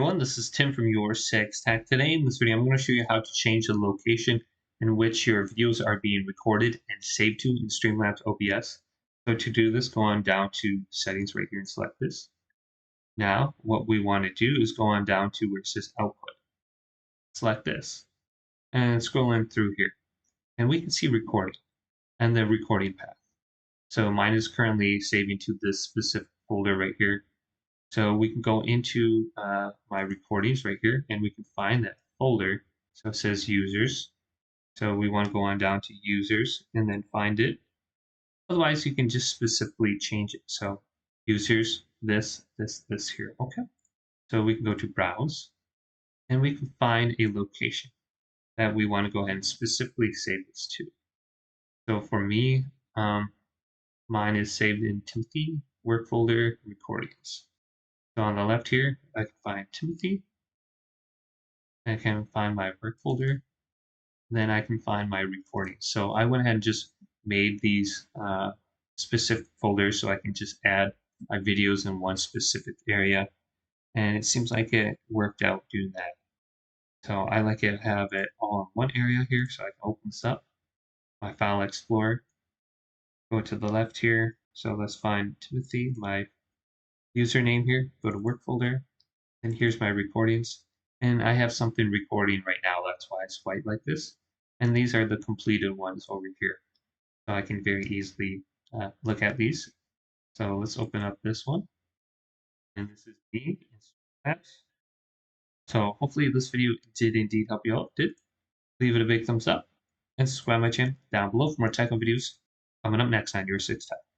everyone, this is Tim from YourSixTech. Today in this video, I'm going to show you how to change the location in which your videos are being recorded and saved to in Streamlabs OBS. So to do this, go on down to settings right here and select this. Now, what we want to do is go on down to where it says output. Select this and scroll in through here. And we can see recording and the recording path. So mine is currently saving to this specific folder right here. So we can go into my recordings right here and we can find that folder. So it says users. So we want to go on down to users and then find it. Otherwise, you can just specifically change it. So users, this here. Okay. So we can go to browse and we can find a location that we want to go ahead and specifically save this to. So for me, mine is saved in Timothy, work folder, recordings. So on the left here, I can find Timothy. I can find my work folder. Then I can find my recordings. So I went ahead and just made these specific folders so I can just add my videos in one specific area. And it seems like it worked out doing that. So I like to have it all in one area here. So I can open this up, my file explorer, go to the left here. So let's find Timothy, my username here, go to work folder, and here's my recordings. And I have something recording right now, that's why it's white like this. And these are the completed ones over here. So I can very easily look at these. So let's open up this one. And this is me in Streamlabs. So hopefully this video did indeed help you out. Did leave it a big thumbs up and subscribe to my channel down below for more tech videos coming up next on YourSixTech.